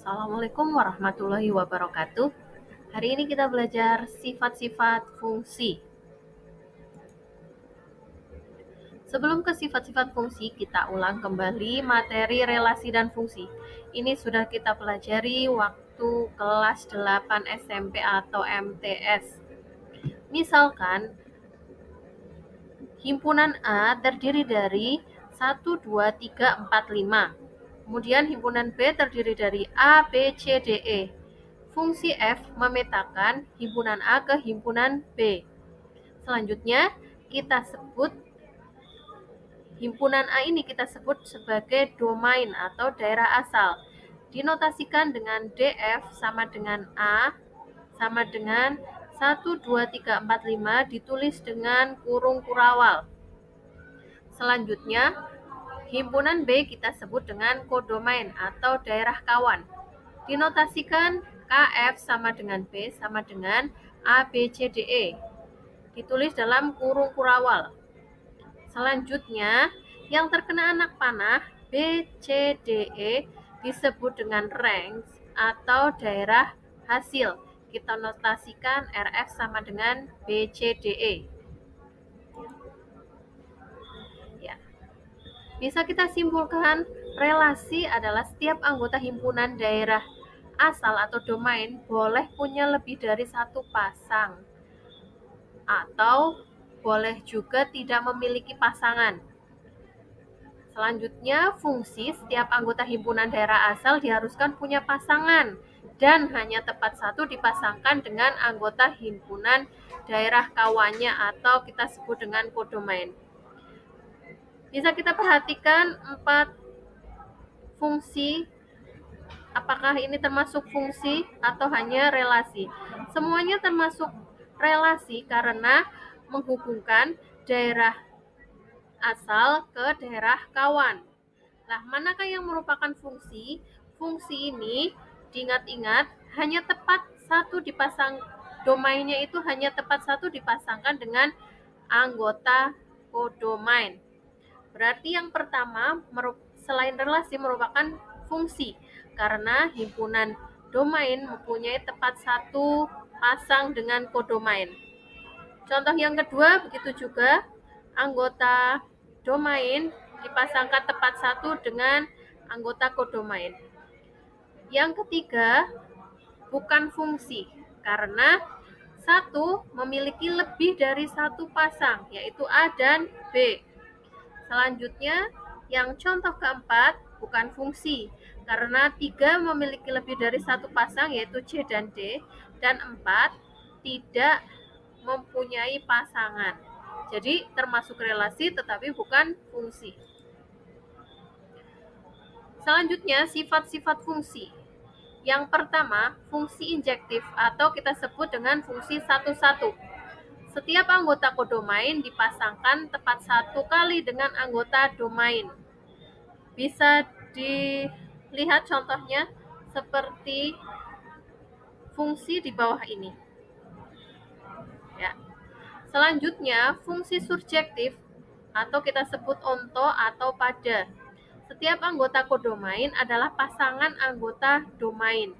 Assalamualaikum warahmatullahi wabarakatuh. Hari ini kita belajar sifat-sifat fungsi. Sebelum ke sifat-sifat fungsi, kita ulang kembali materi relasi dan fungsi. Ini sudah kita pelajari waktu kelas 8 SMP atau MTS. Misalkan, himpunan A terdiri dari 1, 2, 3, 4, 5. Kemudian himpunan B terdiri dari A, B, C, D, E. Fungsi F memetakan himpunan A ke himpunan B. Selanjutnya, kita sebut himpunan A ini kita sebut sebagai domain atau daerah asal. Dinotasikan dengan DF sama dengan A sama dengan 1, 2, 3, 4, 5 ditulis dengan kurung kurawal. Selanjutnya, himpunan B kita sebut dengan kodomain atau daerah kawan. Dinotasikan KF sama dengan B sama dengan A, B, C, D, E. Ditulis dalam kurung kurawal. Selanjutnya, yang terkena anak panah B, C, D, E disebut dengan range atau daerah hasil. Kita notasikan RF sama dengan B, C, D, E. Ya. Bisa kita simpulkan, relasi adalah setiap anggota himpunan daerah asal atau domain boleh punya lebih dari satu pasang atau boleh juga tidak memiliki pasangan. Selanjutnya, fungsi setiap anggota himpunan daerah asal diharuskan punya pasangan dan hanya tepat satu dipasangkan dengan anggota himpunan daerah kawannya atau kita sebut dengan kodomain. Bisa kita perhatikan 4 fungsi. Apakah ini termasuk fungsi atau hanya relasi? Semuanya termasuk relasi karena menghubungkan daerah asal ke daerah kawan. Nah, manakah yang merupakan fungsi? Fungsi ini diingat-ingat hanya tepat satu dipasang, domainnya itu hanya tepat satu dipasangkan dengan anggota kodomain. Berarti yang pertama selain relasi merupakan fungsi karena himpunan domain mempunyai tepat satu pasang dengan kodomain. Contoh yang kedua, begitu juga anggota domain dipasangkan tepat satu dengan anggota kodomain. Yang ketiga, bukan fungsi karena satu memiliki lebih dari satu pasang, yaitu A dan B. Selanjutnya, yang contoh keempat bukan fungsi karena 3 memiliki lebih dari satu pasang yaitu C dan D, dan 4 tidak mempunyai pasangan. Jadi termasuk relasi tetapi bukan fungsi. Selanjutnya, sifat-sifat fungsi. Yang pertama, fungsi injektif atau kita sebut dengan fungsi 1-1. Setiap anggota kodomain dipasangkan tepat satu kali dengan anggota domain. Bisa dilihat contohnya seperti fungsi di bawah ini. Ya. Selanjutnya, fungsi surjektif atau kita sebut onto atau pada. Setiap anggota kodomain adalah pasangan anggota domain.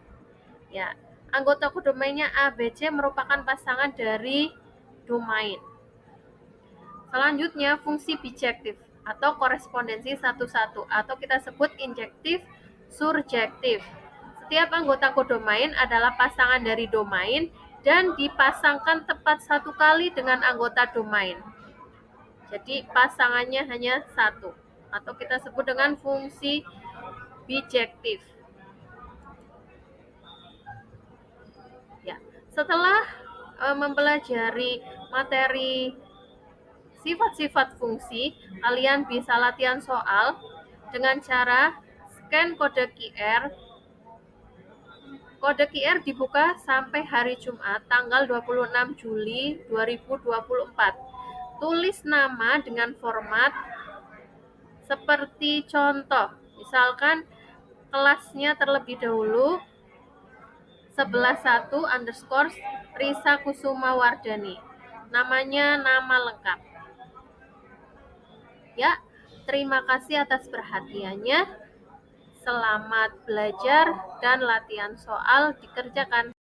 Ya, anggota kodomainnya A, B, C merupakan pasangan dari domain. Selanjutnya, fungsi bijektif atau korespondensi 1-1 atau kita sebut injektif surjektif. Setiap anggota kodomain adalah pasangan dari domain dan dipasangkan tepat satu kali dengan anggota domain. Jadi pasangannya hanya satu atau kita sebut dengan fungsi bijektif. Ya, setelah mempelajari materi sifat-sifat fungsi, kalian bisa latihan soal dengan cara scan kode QR. Kode QR dibuka sampai hari Jumat tanggal 26 Juli 2024. Tulis nama dengan format seperti contoh. Misalkan kelasnya terlebih dahulu 11.1 underscore Risa Kusuma Wardani. Namanya nama lengkap. Ya, terima kasih atas perhatiannya. Selamat belajar dan latihan soal dikerjakan.